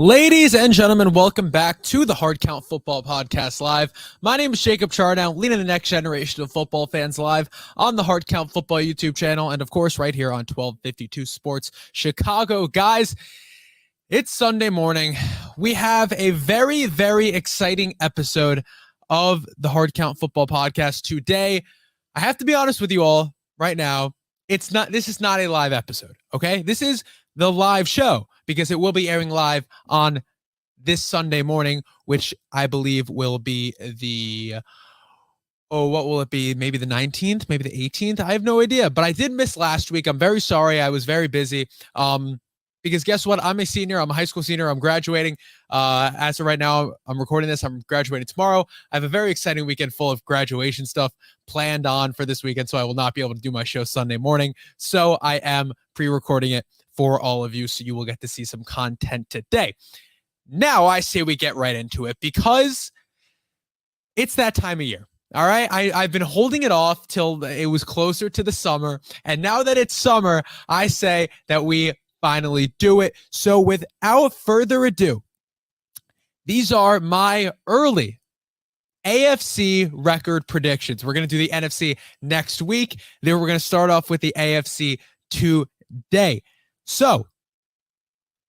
Ladies and gentlemen, welcome back to the Hard Count Football Podcast Live. My name is Jacob Chardown, leading the next generation of football fans live on the Hard Count Football YouTube channel, and of course right here on 1252 Sports Chicago. Guys, it's Sunday morning. We have a very, very exciting episode of the Hard Count Football Podcast today. I have to be honest with you all right now. This is not a live episode, okay? This is the live show because it will be airing live on this Sunday morning, which I believe will be what will it be? Maybe the 19th, maybe the 18th. I have no idea, but I did miss last week. I'm very sorry. I was very busy. Because guess what? I'm a senior. I'm a high school senior. I'm graduating. As of right now, I'm recording this. I'm graduating tomorrow. I have a very exciting weekend full of graduation stuff planned on for this weekend, so I will not be able to do my show Sunday morning. So I am pre-recording it for all of you, so you will get to see some content today. Now, I say we get right into it because it's that time of year. All right, I've been holding it off till it was closer to the summer, and now that it's summer, I say that we finally do it. So without further ado, these are my early AFC record predictions. We're going to do the NFC next week. Then we're going to start off with the AFC today. So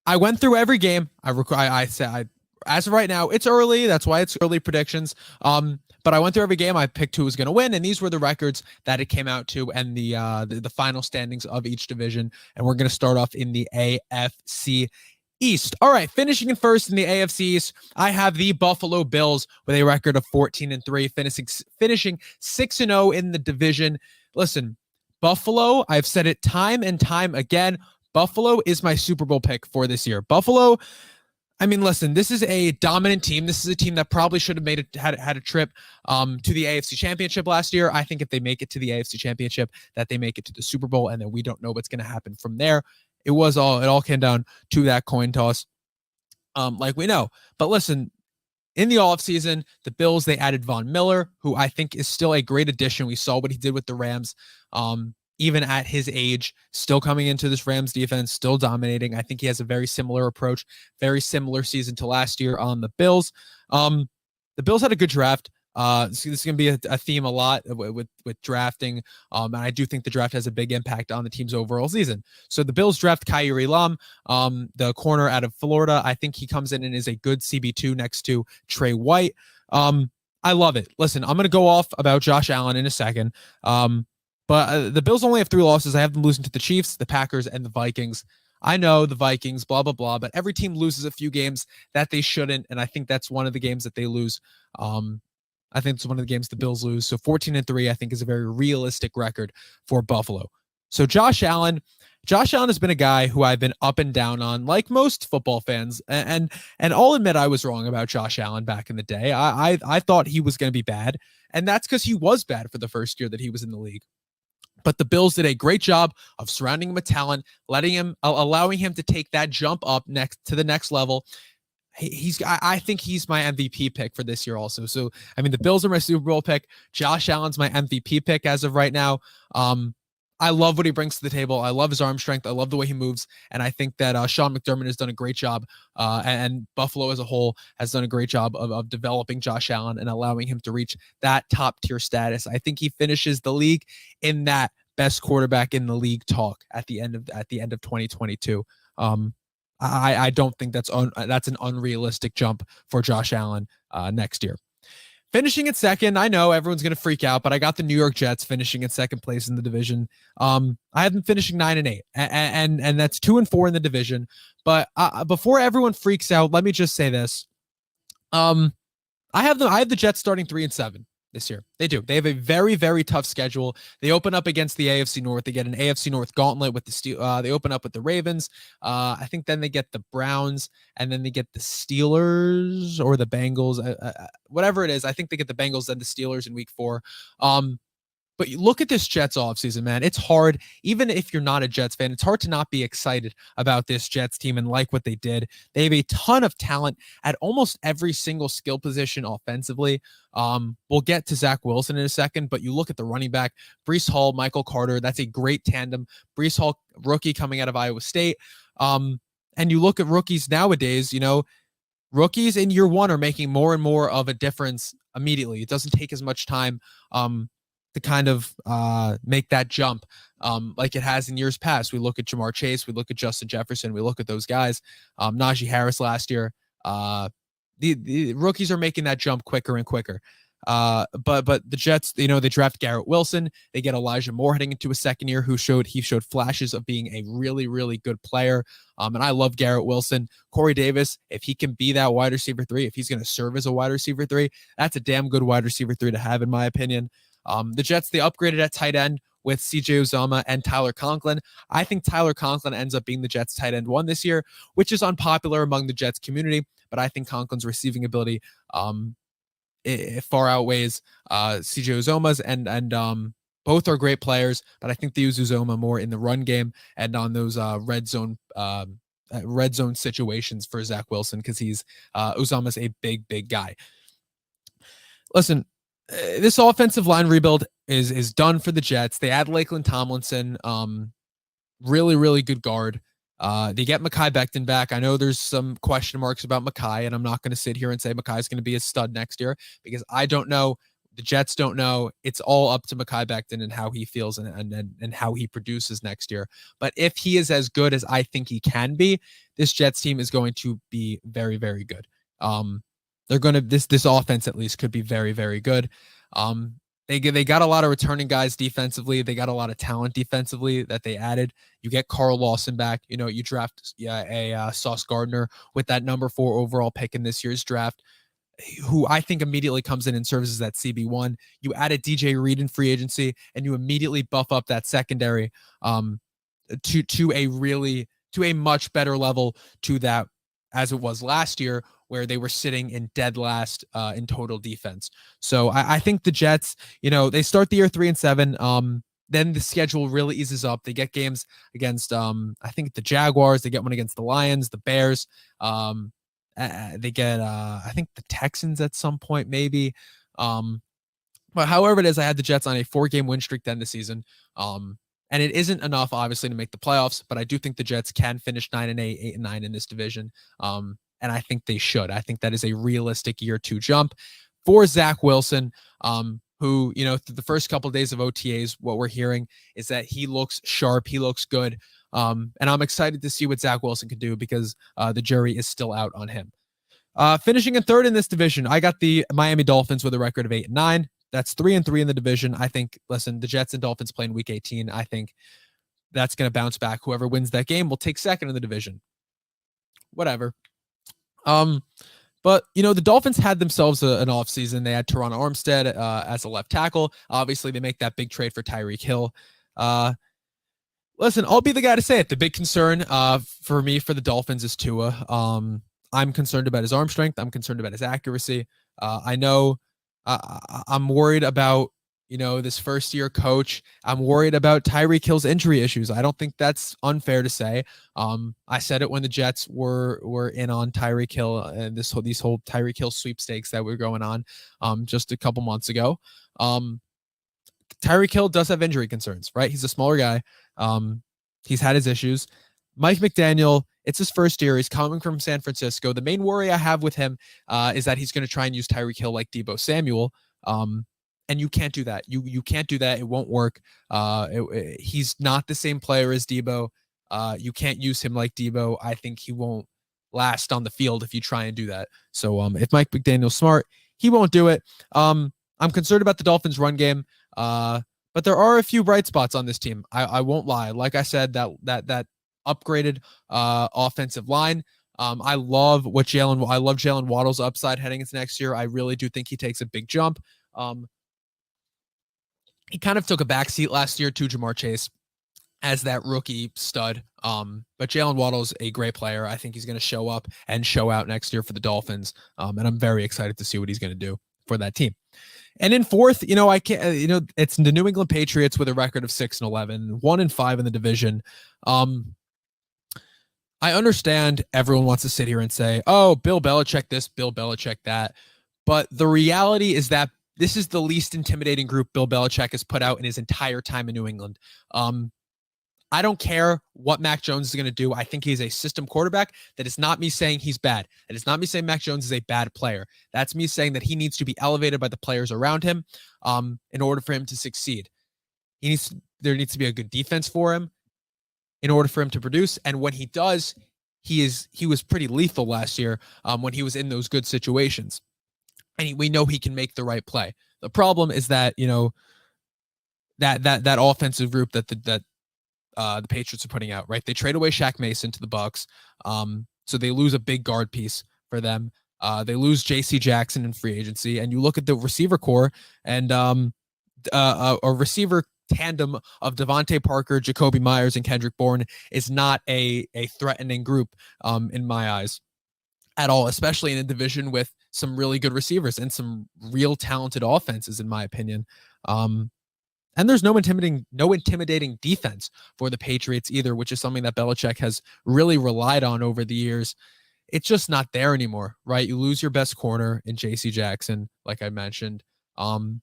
I went through every game. I said, as of right now, it's early. That's why it's early predictions. But I went through every game. I picked who was going to win, and these were the records that it came out to, and the final standings of each division. And we're going to start off in the AFC East. All right, finishing in first in the AFC East, I have the Buffalo Bills with a record of 14-3, finishing 6-0 in the division. Listen, Buffalo, I've said it time and time again. Buffalo is my Super Bowl pick for this year. Buffalo. I mean, listen, this is a dominant team. This is a team that probably should have had a trip to the AFC Championship last year. I think if they make it to the AFC Championship, that they make it to the Super Bowl, and then we don't know what's going to happen from there. It all came down to that coin toss, like we know. But listen, in the offseason, the Bills, they added Von Miller, who I think is still a great addition. We saw what he did with the Rams. Even at his age, still coming into this Rams defense, still dominating. I think he has a very similar approach, very similar season to last year on the Bills. The Bills had a good draft. This is going to be a theme a lot with drafting. And I do think the draft has a big impact on the team's overall season. So the Bills draft Kaiir Elam, the corner out of Florida. I think he comes in and is a good CB2 next to Trey White. I love it. Listen, I'm going to go off about Josh Allen in a second. But the Bills only have 3 losses. I have them losing to the Chiefs, the Packers, and the Vikings. I know the Vikings, blah, blah, blah, but every team loses a few games that they shouldn't, and I think that's one of the games that they lose. I think it's one of the games the Bills lose. So 14-3, I think, is a very realistic record for Buffalo. So Josh Allen has been a guy who I've been up and down on, like most football fans, and I'll admit I was wrong about Josh Allen back in the day. I thought he was going to be bad, and that's because he was bad for the first year that he was in the league. But the Bills did a great job of surrounding him with talent, allowing him to take that jump up to the next level. I think he's my MVP pick for this year also. So, I mean, the Bills are my Super Bowl pick. Josh Allen's my MVP pick as of right now. I love what he brings to the table. I love his arm strength. I love the way he moves. And I think that Sean McDermott has done a great job. And Buffalo as a whole has done a great job of developing Josh Allen and allowing him to reach that top tier status. I think he finishes the league in that best quarterback in the league talk at the end of 2022. I don't think that's an unrealistic jump for Josh Allen next year. Finishing at second, I know everyone's going to freak out, but I got the New York Jets finishing in second place in the division. I have them finishing 9-8, and that's 2-4 in the division. But before everyone freaks out, let me just say this: I have the Jets starting 3-7 this year. They do. They have a very, very tough schedule. They open up against the AFC North. They get an AFC North gauntlet with the they open up with the Ravens. I think then they get the Browns, and then they get the Steelers or the Bengals, whatever it is. I think they get the Bengals and the Steelers in week 4. But you look at this Jets offseason, man. It's hard, even if you're not a Jets fan, it's hard to not be excited about this Jets team and like what they did. They have a ton of talent at almost every single skill position offensively. We'll get to Zach Wilson in a second, but you look at the running back, Breece Hall, Michael Carter. That's a great tandem. Breece Hall, rookie coming out of Iowa State. And you look at rookies nowadays, rookies in year one are making more and more of a difference immediately. It doesn't take as much time to kind of make that jump like it has in years past. We look at Jamar Chase, we look at Justin Jefferson, we look at those guys. Najee Harris last year. The rookies are making that jump quicker and quicker. But the Jets, they draft Garrett Wilson. They get Elijah Moore heading into a second year, who showed flashes of being a really, really good player. And I love Garrett Wilson. Corey Davis, if he can be that wide receiver 3, if he's going to serve as a wide receiver 3, that's a damn good wide receiver 3 to have, in my opinion. The Jets, they upgraded at tight end with CJ Uzomah and Tyler Conklin. I think Tyler Conklin ends up being the Jets tight end 1 this year, which is unpopular among the Jets community, but I think Conklin's receiving ability it far outweighs CJ Uzomah's, and both are great players, but I think they use Uzomah more in the run game and on those red zone situations for Zach Wilson, because Uzomah's a big guy. Listen, this offensive line rebuild is done for the Jets. They add Lakeland Tomlinson, really, really good guard. They get Mekhi Becton back. I know there's some question marks about Mekhi, and I'm not going to sit here and say Mekhi's going to be a stud next year, because I don't know. The Jets don't know. It's all up to Mekhi Becton and how he feels and how he produces next year. But if he is as good as I think he can be, this Jets team is going to be very, very good. They're going to this offense at least could be very, very good. They got a lot of returning guys defensively. They got a lot of talent defensively that they added. You get Carl Lawson back. You draft a Sauce Gardner with that number 4 overall pick in this year's draft, who I think immediately comes in and serves as that CB1. You added DJ Reed in free agency, and you immediately buff up that secondary to a much better level to that as it was last year, where they were sitting in dead last in total defense. So I think the Jets, they start the year 3-7. Then the schedule really eases up. They get games against, I think, the Jaguars. They get one against the Lions, the Bears. They get, I think, the Texans at some point, maybe. But however it is, I had the Jets on a 4-game win streak to end the season. And it isn't enough, obviously, to make the playoffs, but I do think the Jets can finish 9-8, 8-9 in this division. And I think they should. I think that is a realistic year 2 jump for Zach Wilson, who, through the first couple of days of OTAs, what we're hearing is that he looks sharp. He looks good. And I'm excited to see what Zach Wilson can do, because the jury is still out on him. Finishing in 3rd in this division, I got the Miami Dolphins with a record of 8-9. That's 3-3 in the division. I think, listen, the Jets and Dolphins play in week 18. I think that's going to bounce back. Whoever wins that game will take 2nd in the division. Whatever. But, the Dolphins had themselves an offseason. They had Teron Armstead as a left tackle. Obviously, they make that big trade for Tyreek Hill. Listen, I'll be the guy to say it. The big concern for me for the Dolphins is Tua. I'm concerned about his arm strength. I'm concerned about his accuracy. I know I'm worried about, this first-year coach. I'm worried about Tyreek Hill's injury issues. I don't think that's unfair to say. I said it when the Jets were in on Tyreek Hill and these whole Tyreek Hill sweepstakes that were going on just a couple months ago. Tyreek Hill does have injury concerns, right? He's a smaller guy. He's had his issues. Mike McDaniel, it's his first year. He's coming from San Francisco. The main worry I have with him is that he's going to try and use Tyreek Hill like Deebo Samuel. And you can't do that. You can't do that. It won't work. He's not the same player as Deebo. You can't use him like Deebo. I think he won't last on the field if you try and do that. So if Mike McDaniel's smart, he won't do it. I'm concerned about the Dolphins' run game. But there are a few bright spots on this team. I won't lie. Like I said, that upgraded offensive line. I love Jalen Waddle's upside heading into next year. I really do think he takes a big jump. He kind of took a backseat last year to Jamar Chase as that rookie stud. But Jalen Waddle's a great player. I think he's going to show up and show out next year for the Dolphins. And I'm very excited to see what he's going to do for that team. And in 4th, I can't, it's the New England Patriots with a record of 6-11, 1-5 in the division. I understand everyone wants to sit here and say, oh, Bill Belichick this, Bill Belichick that. But the reality is that this is the least intimidating group Bill Belichick has put out in his entire time in New England. I don't care what Mac Jones is going to do. I think he's a system quarterback. That is not me saying he's bad. That is not me saying Mac Jones is a bad player. That's me saying that he needs to be elevated by the players around him in order for him to succeed. There needs to be a good defense for him in order for him to produce. And when he does, he was pretty lethal last year when he was in those good situations. And we know he can make the right play. The problem is that, that offensive group that the Patriots are putting out, right? They trade away Shaq Mason to the Bucs. So they lose a big guard piece for them. They lose J.C. Jackson in free agency. And you look at the receiver core and a receiver tandem of Devontae Parker, Jacoby Myers, and Kendrick Bourne is not a threatening group in my eyes at all, especially in a division with some really good receivers and some real talented offenses, in my opinion. And there's no intimidating defense for the Patriots either, which is something that Belichick has really relied on over the years. It's just not there anymore, right? You lose your best corner in J.C. Jackson, like I mentioned. And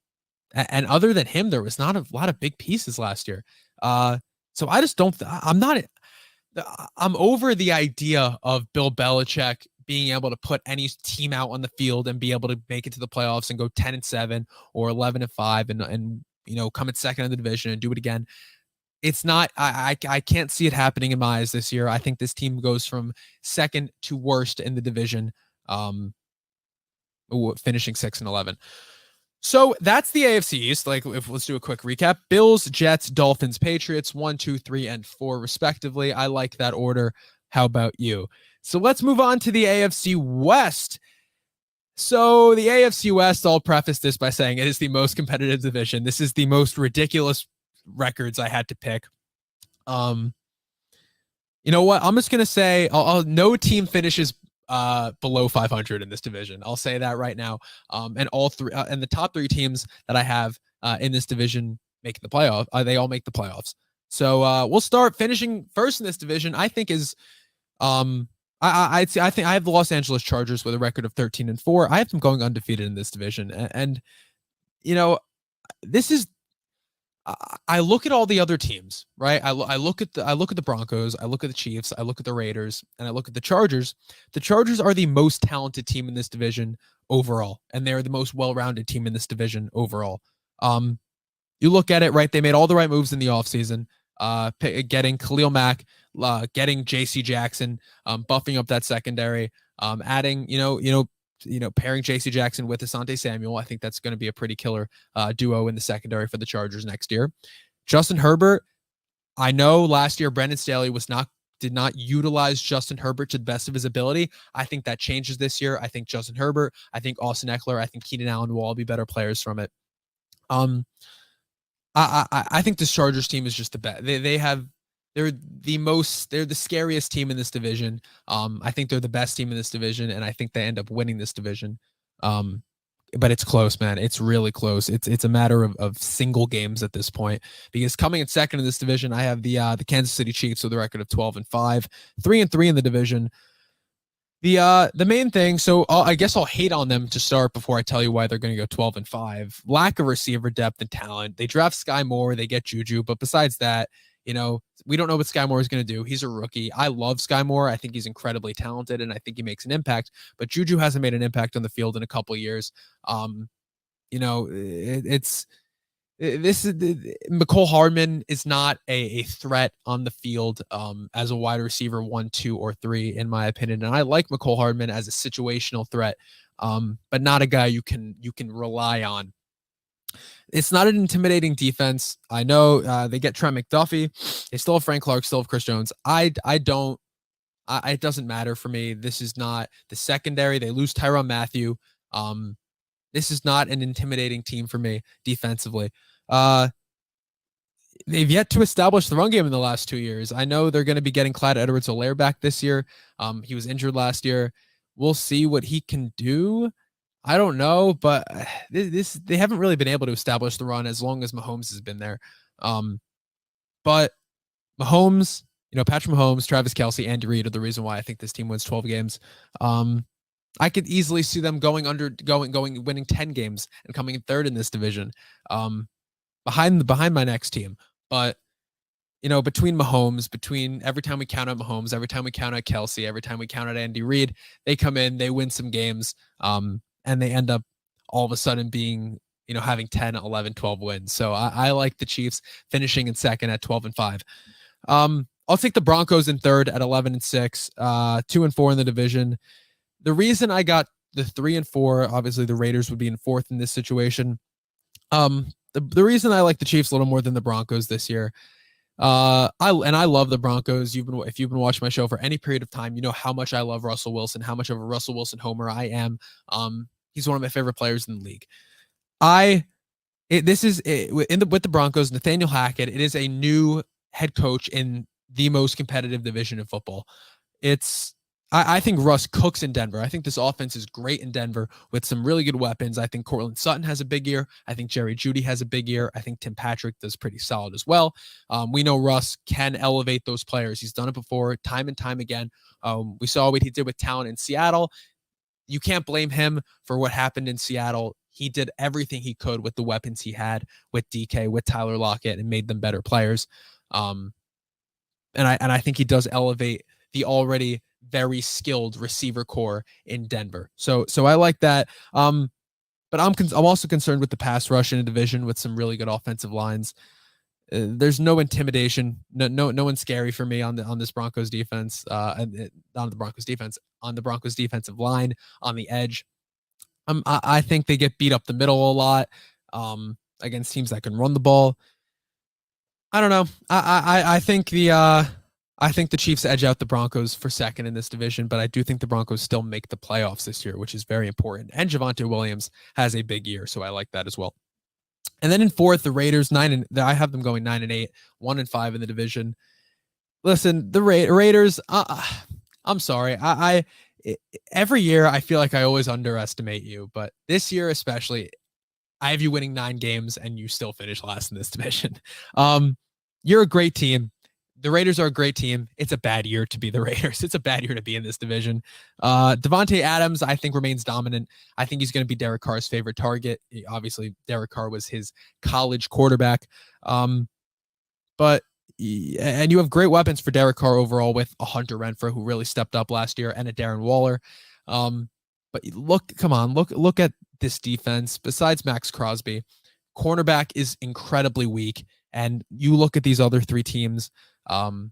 other than him, there was not a lot of big pieces last year. So I just don't, I'm over the idea of Bill Belichick being able to put any team out on the field and be able to make it to the playoffs and go 10-7 or 11-5 and come in second in the division and do it again. It's not, I can't see it happening in my eyes this year. I think this team goes from second to worst in the division, finishing 6-11. So that's the AFC East. Let's do a quick recap. Bills, Jets, Dolphins, Patriots, 1, 2, 3, and 4, respectively. I like that order. How about you? So let's move on to the AFC West. So the AFC West, I'll preface this by saying it is the most competitive division. This is the most ridiculous records I had to pick. You know what? I'm just going to say no team finishes below 500 in this division. I'll say that right now. And all three and the top three teams that I have in this division make the playoff. They all make the playoffs. So we'll start finishing first in this division. I think is I think I have the Los Angeles Chargers with a record of 13-4. I have them going undefeated in this division, and this is. I look at all the other teams, right? I look at the Broncos, I look at the Chiefs, I look at the Raiders, and I look at the Chargers. The Chargers are the most talented team in this division overall, and they're the most well-rounded team in this division overall. You look at it, right? They made all the right moves in the offseason, getting Khalil Mack, getting J.C. Jackson, buffing up that secondary, adding, pairing J.C. Jackson with Asante Samuel. I think that's going to be a pretty killer duo in the secondary for the Chargers next year. Justin Herbert, I know last year Brandon Staley did not utilize Justin Herbert to the best of his ability. I think that changes this year. I think Justin Herbert, I think Austin Eckler, I think Keenan Allen will all be better players from it. I think this Chargers team is just the best. They're the scariest team in this division. I think they're the best team in this division, and I think they end up winning this division. But it's close, man. It's really close. It's a matter of single games at this point, because coming in second in this division, I have the Kansas City Chiefs with a record of 12-5, 3-3 in the division. The main thing, so I guess I'll hate on them to start before I tell you why they're going to go 12-5. Lack of receiver depth and talent. They draft Sky Moore, they get Juju, but besides that, we don't know what Sky Moore is going to do. He's a rookie. I love Sky Moore. I think he's incredibly talented, and I think he makes an impact. But Juju hasn't made an impact on the field in a couple of years. Mecole Hardman is not a threat on the field as a wide receiver 1, 2, or 3, in my opinion. And I like Mecole Hardman as a situational threat, but not a guy you can rely on. It's not an intimidating defense. I know they get Trent McDuffie. They still have Frank Clark, still have Chris Jones. It doesn't matter for me. This is not the secondary. They lose Tyrann Mathieu. This is not an intimidating team for me defensively. They've yet to establish the run game in the last 2 years. I know they're going to be getting Clyde Edwards-Helaire back this year. He was injured last year. We'll see what he can do. I don't know, but they haven't really been able to establish the run as long as Mahomes has been there. But Mahomes, Patrick Mahomes, Travis Kelce, Andy Reid are the reason why I think this team wins 12 games. I could easily see them winning 10 games and coming in third in this division, behind my next team. But between Mahomes, between every time we count out Mahomes, every time we count out Kelsey, every time we count out Andy Reid, they come in, they win some games, and they end up all of a sudden being, having 10, 11, 12 wins. So I like the Chiefs finishing in second at 12-5. I'll take the Broncos in third at 11-6, 2-4 in the division. The reason I got the 3-4, obviously the Raiders would be in fourth in this situation. The reason I like the Chiefs a little more than the Broncos this year, I love the Broncos. If you've been watching my show for any period of time, you know how much I love Russell Wilson, how much of a Russell Wilson homer I am. He's one of my favorite players in the league. With the Broncos, Nathaniel Hackett. It is a new head coach in the most competitive division of football. I think Russ cooks in Denver. I think this offense is great in Denver with some really good weapons. I think Cortland Sutton has a big year. I think Jerry Jeudy has a big year. I think Tim Patrick does pretty solid as well. We know Russ can elevate those players. He's done it before, time and time again. We saw what he did with talent in Seattle. You can't blame him for what happened in Seattle. He did everything he could with the weapons he had with DK, with Tyler Lockett, and made them better players. And I think he does elevate the already very skilled receiver core in Denver. So I like that. But I'm also concerned with the pass rush in a division with some really good offensive lines. There's no intimidation, no one's scary for me on this Broncos defense, on the Broncos defensive line, on the edge. I think they get beat up the middle a lot against teams that can run the ball. I don't know. I think the Chiefs edge out the Broncos for second in this division, but I do think the Broncos still make the playoffs this year, which is very important. And Javonte Williams has a big year, so I like that as well. And then in fourth, the Raiders, I have them going 9-8, 1-5 in the division. Listen, the Raiders, I'm sorry. Every year I feel like I always underestimate you, but this year especially, I have you winning 9 games and you still finish last in this division. You're a great team. The Raiders are a great team. It's a bad year to be the Raiders. It's a bad year to be in this division. Devontae Adams, I think, remains dominant. I think he's going to be Derek Carr's favorite target. Obviously, Derek Carr was his college quarterback. And you have great weapons for Derek Carr overall with a Hunter Renfrow who really stepped up last year and a Darren Waller. But look at this defense. Besides Max Crosby, cornerback is incredibly weak. And you look at these other 3 teams, or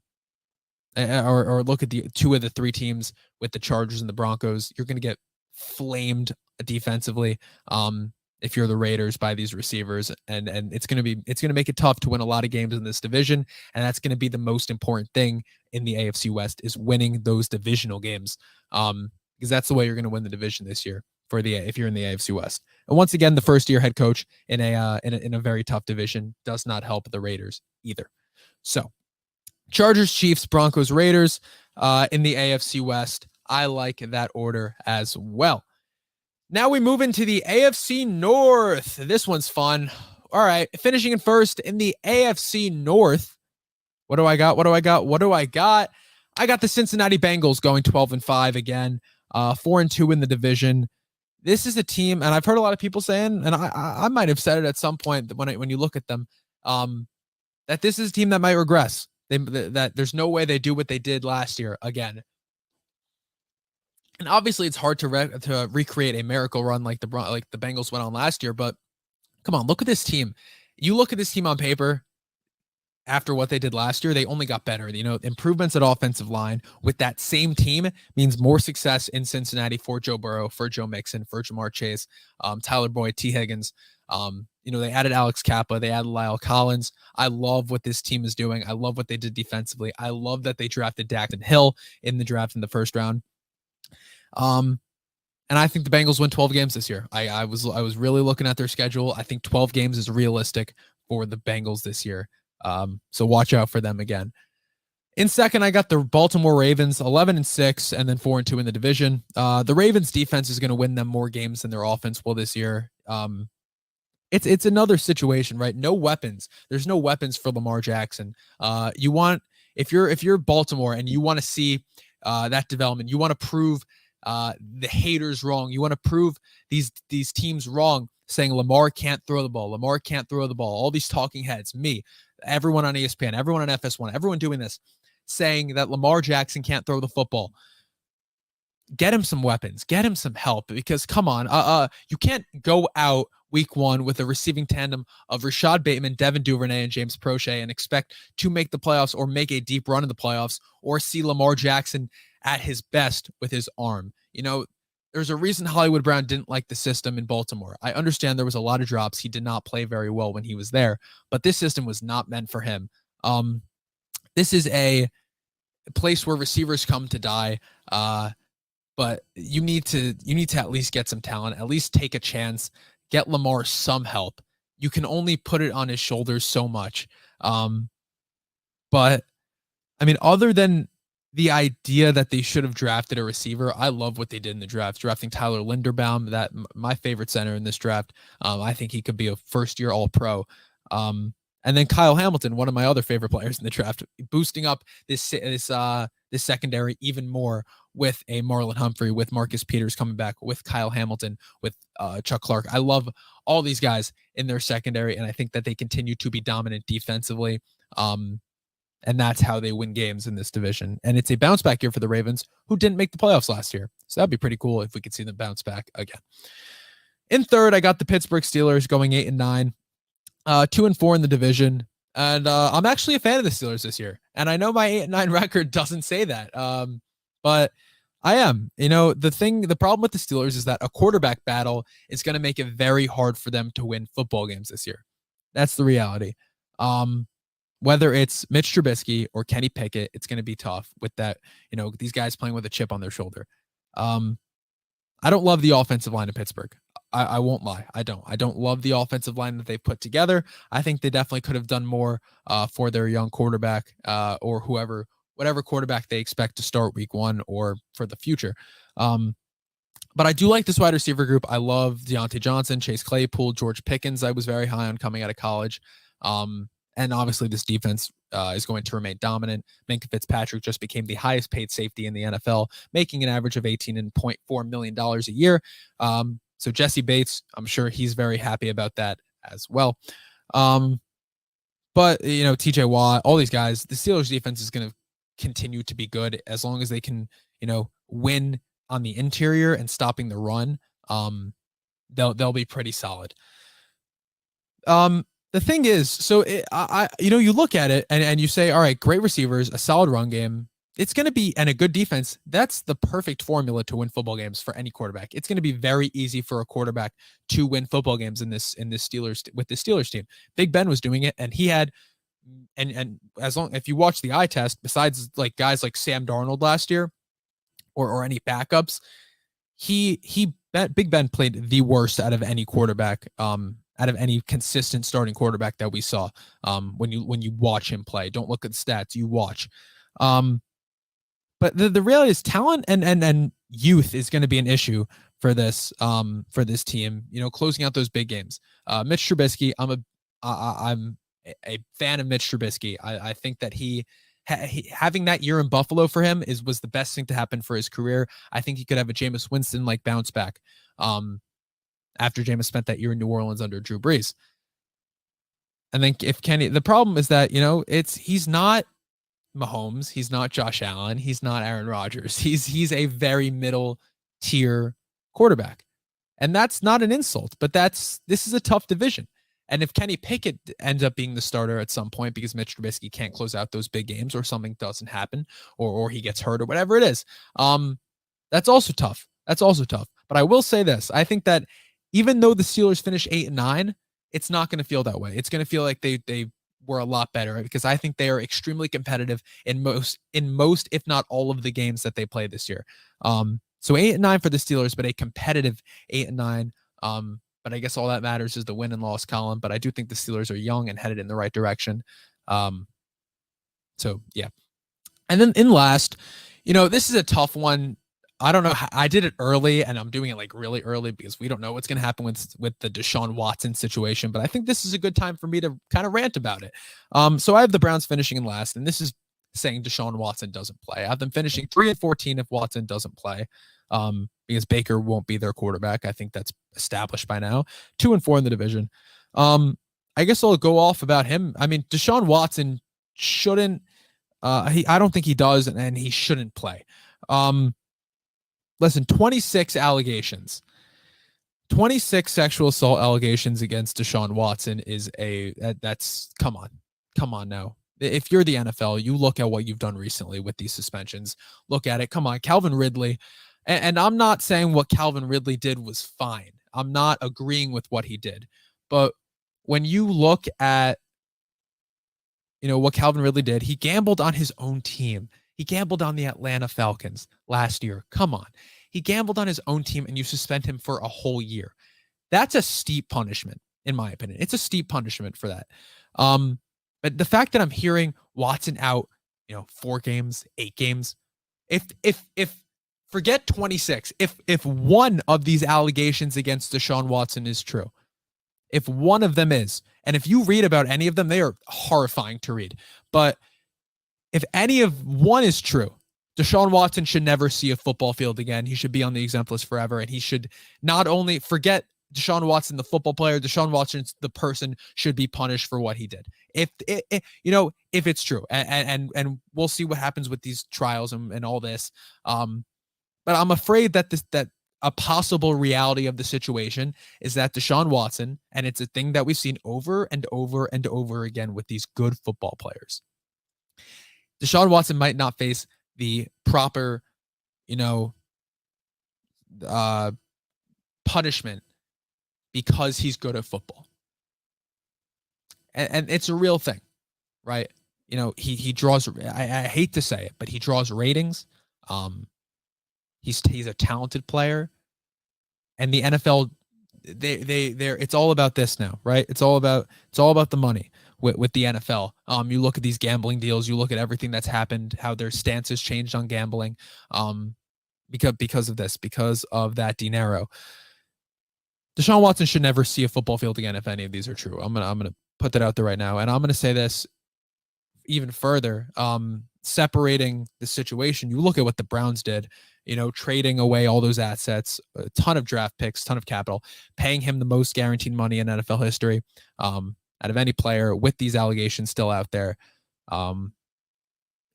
look at the 2 of the 3 teams with the Chargers and the Broncos, you're going to get flamed defensively if you're the Raiders by these receivers, and it's going to make it tough to win a lot of games in this division, and that's going to be the most important thing in the AFC West is winning those divisional games, because that's the way you're going to win the division this year if you're in the AFC West. And once again, the first-year head coach in a very tough division does not help the Raiders either. So, Chargers, Chiefs, Broncos, Raiders in the AFC West. I like that order as well. Now we move into the AFC North. This one's fun. All right, finishing in first in the AFC North. What do I got? I got the Cincinnati Bengals going 12-5 again, 4-2 in the division. This is a team, and I've heard a lot of people saying, and I might have said it at some point when you look at them, that this is a team that might regress. That there's no way they do what they did last year again. And obviously, it's hard to recreate a miracle run like the Bengals went on last year. But come on, look at this team. You look at this team on paper. After what they did last year, they only got better. Improvements at offensive line with that same team means more success in Cincinnati for Joe Burrow, for Joe Mixon, for Jamar Chase, Tyler Boyd, T. Higgins. They added Alex Kappa. They added Lyle Collins. I love what this team is doing. I love what they did defensively. I love that they drafted Daxton Hill in the draft in the first round. And I think the Bengals win 12 games this year. I was really looking at their schedule. I think 12 games is realistic for the Bengals this year. So watch out for them again. In second, I got the Baltimore Ravens 11-6 and then 4-2 in the division. The Ravens defense is going to win them more games than their offense will this year. It's another situation, right? No weapons. There's no weapons for Lamar Jackson. If you're Baltimore and you want to see that development, you want to prove the haters wrong. You want to prove these teams wrong, saying Lamar can't throw the ball. Lamar can't throw the ball. All these talking heads, me. everyone on ESPN, everyone on FS1, everyone doing this, saying that Lamar Jackson can't throw the football. Get him some weapons, get him some help, because come on, you can't go out week one with a receiving tandem of Rashad Bateman, Devin Duvernay, and James Prochet and expect to make the playoffs or make a deep run in the playoffs or see Lamar Jackson at his best with his arm. There's a reason Hollywood Brown didn't like the system in Baltimore. I understand there was a lot of drops. He did not play very well when he was there, but this system was not meant for him. This is a place where receivers come to die. But you need to at least get some talent, at least take a chance, get Lamar some help. You can only put it on his shoulders so much. But I mean, other than the idea that they should have drafted a receiver, I love what they did in the draft, drafting Tyler Linderbaum, that my favorite center in this draft. I think he could be a first-year All-Pro. And then Kyle Hamilton, one of my other favorite players in the draft, boosting up this secondary even more with a Marlon Humphrey, with Marcus Peters coming back, with Kyle Hamilton, with Chuck Clark. I love all these guys in their secondary, and I think that they continue to be dominant defensively. And that's how they win games in this division. And it's a bounce back year for the Ravens, who didn't make the playoffs last year. So that'd be pretty cool if we could see them bounce back again. In third, I got the Pittsburgh Steelers going 8-9. 2-4 in the division, and I'm actually a fan of the Steelers this year. And I know my 8-9 record doesn't say that, but I am. The problem with the Steelers is that a quarterback battle is going to make it very hard for them to win football games this year. That's the reality. Whether it's Mitch Trubisky or Kenny Pickett, it's going to be tough with that. These guys playing with a chip on their shoulder. I don't love the offensive line of Pittsburgh. I won't lie. I don't love the offensive line that they put together. I think they definitely could have done more for their young quarterback or whatever quarterback they expect to start week one or for the future. But I do like this wide receiver group. I love Deontay Johnson, Chase Claypool, George Pickens. I was very high on coming out of college. And obviously this defense is going to remain dominant. Minkah Fitzpatrick just became the highest paid safety in the NFL, making an average of $18.4 million a year. So Jesse Bates, I'm sure he's very happy about that as well. But, TJ Watt, all these guys, the Steelers defense is going to continue to be good as long as they can, win on the interior and stopping the run. They'll be pretty solid. The thing is, you look at it and you say, all right, great receivers, a solid run game. It's going to be, and a good defense. That's the perfect formula to win football games for any quarterback. It's going to be very easy for a quarterback to win football games with this Steelers team. Big Ben was doing it, and he had, and if you watch the eye test, besides like guys like Sam Darnold last year, or any backups, Big Ben played the worst out of any quarterback, out of any consistent starting quarterback that we saw. When you watch him play, don't look at the stats, you watch. But the reality is talent and youth is going to be an issue for this team. Closing out those big games. Mitch Trubisky, I'm a fan of Mitch Trubisky. I think that having that year in Buffalo for him was the best thing to happen for his career. I think he could have a Jameis Winston like bounce back. After Jameis spent that year in New Orleans under Drew Brees. And then the problem is that, he's not Mahomes, he's not Josh Allen, he's not Aaron Rodgers. He's a very middle tier quarterback. And that's not an insult, but this is a tough division. And if Kenny Pickett ends up being the starter at some point because Mitch Trubisky can't close out those big games or something doesn't happen or he gets hurt or whatever it is, that's also tough. But I will say this. I think that even though the Steelers finish 8-9, it's not going to feel that way. It's going to feel like they were a lot better because I think they are extremely competitive in most, if not all of the games that they play this year. So 8-9 for the Steelers, but a competitive 8-9. But I guess all that matters is the win and loss column. But I do think the Steelers are young and headed in the right direction. So yeah. And then in last, this is a tough one. I don't know. I did it early, and I'm doing it like really early because we don't know what's going to happen with the Deshaun Watson situation. But I think this is a good time for me to kind of rant about it. So I have the Browns finishing in last, and this is saying Deshaun Watson doesn't play. I have them finishing 3-14 if Watson doesn't play, because Baker won't be their quarterback. I think that's established by now. 2-4 in the division. I guess I'll go off about him. I mean, Deshaun Watson shouldn't. I don't think he does, and he shouldn't play. Listen, 26 allegations. 26 sexual assault allegations against Deshaun Watson is that's come on now. If you're the NFL, you look at what you've done recently with these suspensions. Look at it. Come on, Calvin Ridley. And I'm not saying what Calvin Ridley did was fine. I'm not agreeing with what he did. But when you look at what Calvin Ridley did, he gambled on his own team. He gambled on the Atlanta Falcons last year. Come on. He gambled on his own team and you suspend him for a whole year. That's a steep punishment, in my opinion. It's a steep punishment for that. But the fact that I'm hearing Watson out, 4 games, 8 games, if forget 26, if one of these allegations against Deshaun Watson is true, if one of them is, and if you read about any of them, they are horrifying to read. But if any of one is true, Deshaun Watson should never see a football field again. He should be on the exempt list forever. And he should not only forget Deshaun Watson, the football player, Deshaun Watson, the person, should be punished for what he did. If it's true, and we'll see what happens with these trials and all this. But I'm afraid that a possible reality of the situation is that Deshaun Watson, and it's a thing that we've seen over and over and over again with these good football players, Deshaun Watson might not face the proper, punishment because he's good at football. And it's a real thing, right? He draws, I hate to say it, but he draws ratings. He's a talented player, and the NFL, they're it's all about this now, right? It's all about the money with the NFL. You look at these gambling deals, you look at everything that's happened, how their stance has changed on gambling, because of this, because of that dinero. Deshaun Watson should never see a football field again if any of these are true. I'm gonna put that out there right now, and I'm gonna say this even further. Separating the situation, you look at what the Browns did, trading away all those assets, a ton of draft picks, ton of capital, paying him the most guaranteed money in NFL history, out of any player, with these allegations still out there,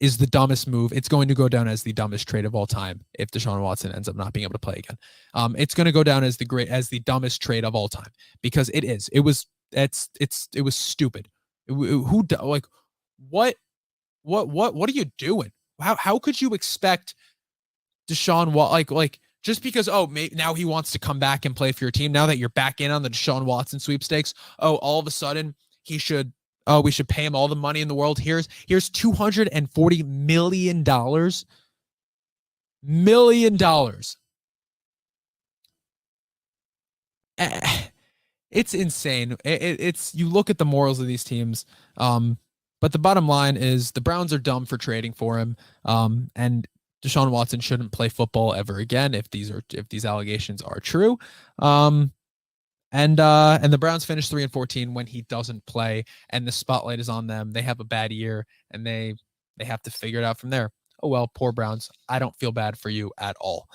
is the dumbest move. It's going to go down as the dumbest trade of all time if Deshaun Watson ends up not being able to play again. It's going to go down as the dumbest trade of all time, because it was stupid. What are you doing? How could you expect Deshaun Watson, just because now he wants to come back and play for your team, now that you're back in on the Deshaun Watson sweepstakes, all of a sudden we should pay him all the money in the world. Here's $240 million. It's insane. It's you look at the morals of these teams, but the bottom line is the Browns are dumb for trading for him, and Deshaun Watson shouldn't play football ever again if these allegations are true. And the Browns finish 3-14 when he doesn't play, and the spotlight is on them. They have a bad year, and they have to figure it out from there. Oh well, poor Browns. I don't feel bad for you at all.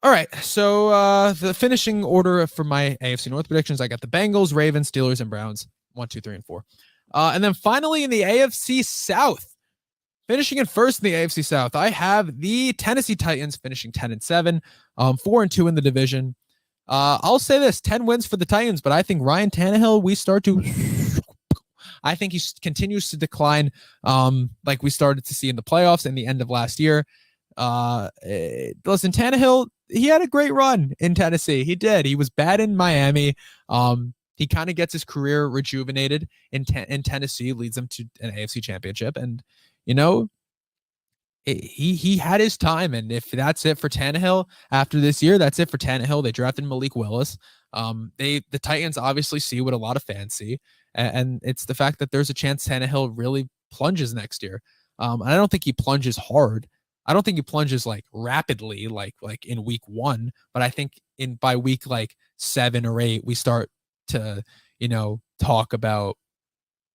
All right, so the finishing order for my AFC North predictions, I got the Bengals, Ravens, Steelers, and Browns. 1, 2, 3, and 4. And then finally in the AFC South, finishing in first in the AFC South, I have the Tennessee Titans finishing 10-7, 4-2 in the division. I'll say this: 10 wins for the Titans, but I think Ryan Tannehill, I think he continues to decline, like we started to see in the playoffs and the end of last year. Listen, Tannehill, he had a great run in Tennessee. He did. He was bad in Miami. He kind of gets his career rejuvenated in Tennessee, leads him to an AFC championship. And, he had his time. And if that's it for Tannehill after this year, that's it for Tannehill. They drafted Malik Willis. The Titans obviously see what a lot of fans see. And it's the fact that there's a chance Tannehill really plunges next year. And I don't think he plunges hard. I don't think he plunges rapidly, like in week 1, but I think by week 7 or 8, we start to, talk about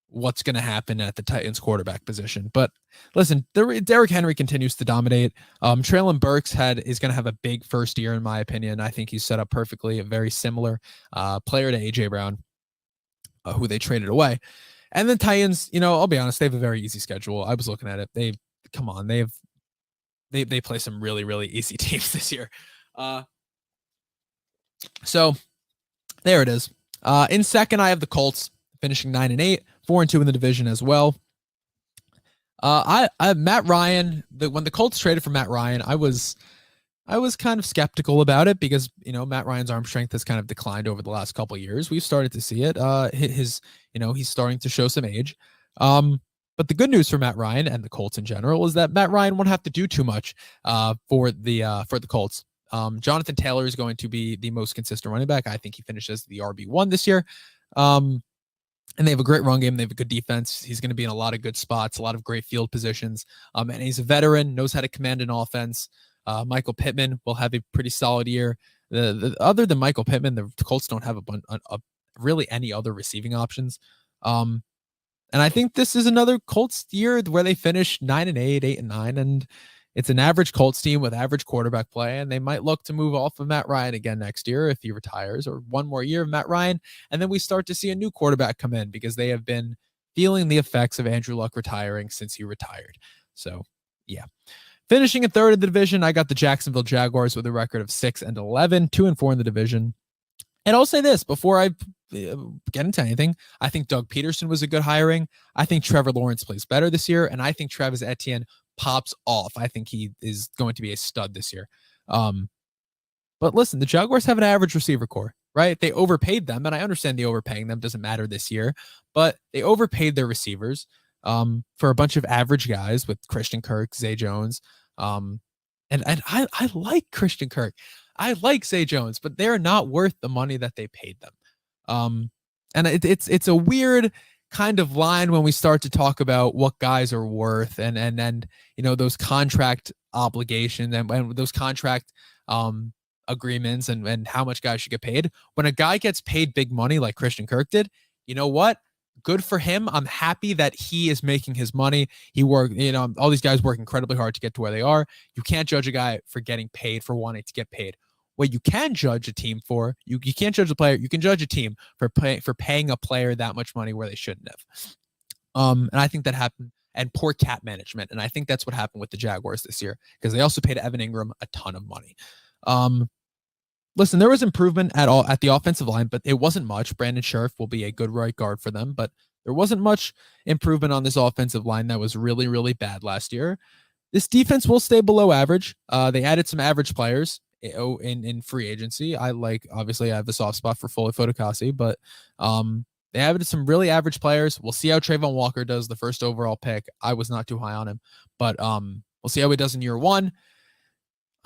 what's going to happen at the Titans quarterback position. But listen, Derrick Henry continues to dominate. Treylon Burks is going to have a big first year, in my opinion. I think he's set up perfectly, a very similar player to AJ Brown. who they traded away. And then Titans, I'll be honest, they have a very easy schedule. I was looking at it. They play some really, really easy teams this year. So there it is. In second, I have the Colts finishing 9-8, 4-2 in the division as well. Matt Ryan, when the Colts traded for Matt Ryan, I was kind of skeptical about it because, Matt Ryan's arm strength has kind of declined over the last couple of years. We've started to see it. He's starting to show some age. But the good news for Matt Ryan and the Colts in general is that Matt Ryan won't have to do too much for the Colts. Jonathan Taylor is going to be the most consistent running back. I think he finishes the RB1 this year. And they have a great run game. They have a good defense. He's going to be in a lot of good spots, a lot of great field positions. And he's a veteran, knows how to command an offense. Michael Pittman will have a pretty solid year. Other than Michael Pittman, the Colts don't have really any other receiving options. And I think this is another Colts year where they finish 9-8, 8-9, and it's an average Colts team with average quarterback play, and they might look to move off of Matt Ryan again next year if he retires, or one more year of Matt Ryan, and then we start to see a new quarterback come in because they have been feeling the effects of Andrew Luck retiring since he retired. So, yeah. Finishing in third in the division, I got the Jacksonville Jaguars with a record of 6-11, 2-4 in the division. And I'll say this before I get into anything. I think Doug Peterson was a good hiring. I think Trevor Lawrence plays better this year, and I think Travis Etienne pops off. I think he is going to be a stud this year. But listen, the Jaguars have an average receiver core, right? They overpaid them, and I understand the overpaying them doesn't matter this year, but they overpaid their receivers for a bunch of average guys with Christian Kirk, Zay Jones. And I like Christian Kirk. I like Zay Jones, but they're not worth the money that they paid them. And it's a weird kind of line when we start to talk about what guys are worth and those contract obligations and those contract agreements and how much guys should get paid. When a guy gets paid big money like Christian Kirk did, you know what? Good for him. I'm happy that he is making his money. He worked, all these guys work incredibly hard to get to where they are. You can't judge a guy for getting paid, for wanting to get paid. What you can judge a team for, you can't judge a player. You can judge a team for paying a player that much money where they shouldn't have. And I think that happened, and poor cap management. And I think that's what happened with the Jaguars this year because they also paid Evan Ingram a ton of money. Listen, there was improvement at the offensive line, but it wasn't much. Brandon Scherf will be a good right guard for them, but there wasn't much improvement on this offensive line that was really, really bad last year. This defense will stay below average. They added some average players in free agency. Obviously I have a soft spot for Foley Fotokasi, but they added some really average players. We'll see how Trayvon Walker does, the first overall pick. I was not too high on him, but we'll see how he does in year one.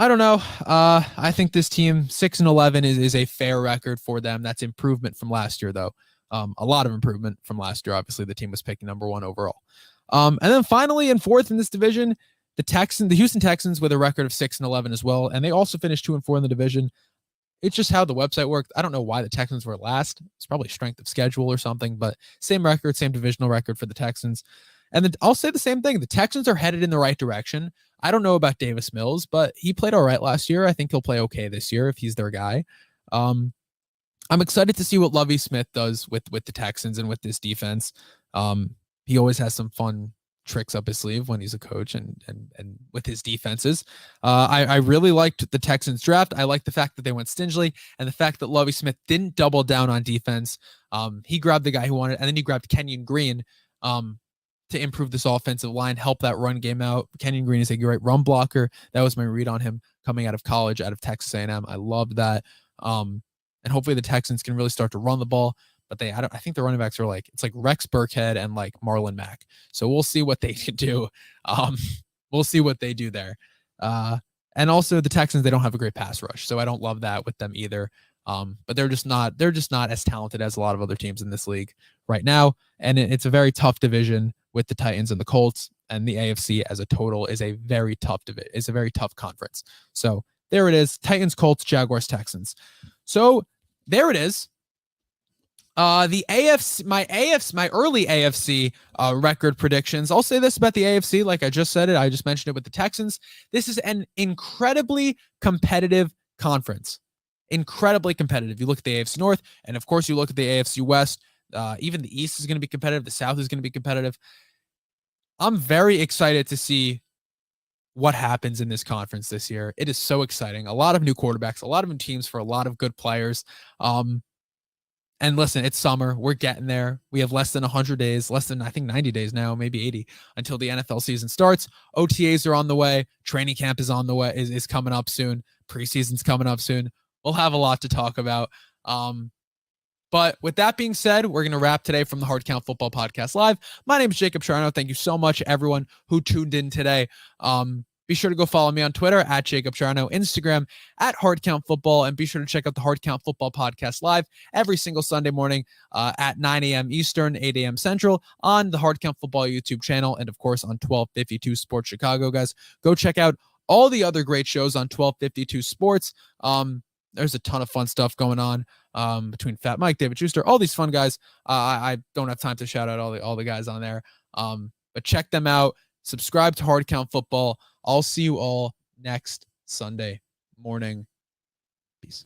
I don't know. I think this team 6-11 is a fair record for them. That's improvement from last year, though. A lot of improvement from last year. Obviously, the team was picked number one overall. And then finally, in fourth in this division, the Houston Texans with a record of 6-11 as well, and they also finished 2-4 in the division. It's just how the website worked. I don't know why the Texans were last. It's probably strength of schedule or something, but same record, same divisional record for the Texans. And then I'll say the same thing. The Texans are headed in the right direction. I don't know about Davis Mills, but he played all right last year. I think he'll play okay this year if he's their guy. I'm excited to see what Lovie Smith does with the Texans and with this defense. He always has some fun tricks up his sleeve when he's a coach and with his defenses. I really liked the Texans draft. I like the fact that they went stingily and the fact that Lovie Smith didn't double down on defense. He grabbed the guy he wanted, and then he grabbed Kenyon Green to improve this offensive line, help that run game out. Kenyon Green is a great run blocker. That was my read on him coming out of college, out of Texas A&M. I loved that. And hopefully the Texans can really start to run the ball. But I think the running backs are it's like Rex Burkhead and like Marlon Mack. So we'll see what they can do. We'll see what they do there. And also the Texans, they don't have a great pass rush. So I don't love that with them either. But they're just not as talented as a lot of other teams in this league right now. And it's a very tough division with the Titans and the Colts, and the AFC as a total is a very tough conference. So there it is. Titans, Colts, Jaguars, Texans. So there it is. The AFC, my early AFC record predictions. I'll say this about the AFC, like I just said it. I just mentioned it with the Texans. This is an incredibly competitive conference. Incredibly competitive. You look at the AFC North, and of course you look at the AFC West. Even the East is going to be competitive. The South is going to be competitive. I'm very excited to see what happens in this conference this year. It is so exciting. A lot of new quarterbacks, a lot of new teams for a lot of good players. And listen, it's summer. We're getting there. We have less than 100 days, less than, I think, 90 days now, maybe 80, until the NFL season starts. OTAs are on the way. Training camp is on the way, is coming up soon. Preseason's coming up soon. We'll have a lot to talk about. But with that being said, we're going to wrap today from the Hard Count Football Podcast Live. My name is Jacob Charno. Thank you so much, everyone who tuned in today. Be sure to go follow me on Twitter at Jacob Charno, Instagram at Hard Count Football, and be sure to check out the Hard Count Football Podcast Live every single Sunday morning at 9 a.m. Eastern, 8 a.m. Central on the Hard Count Football YouTube channel, and of course on 1252 Sports Chicago. Guys, go check out all the other great shows on 1252 Sports. There's a ton of fun stuff going on between Fat Mike, David Schuster, all these fun guys. I don't have time to shout out all the guys on there, but check them out. Subscribe to Hard Count Football. I'll see you all next Sunday morning. Peace.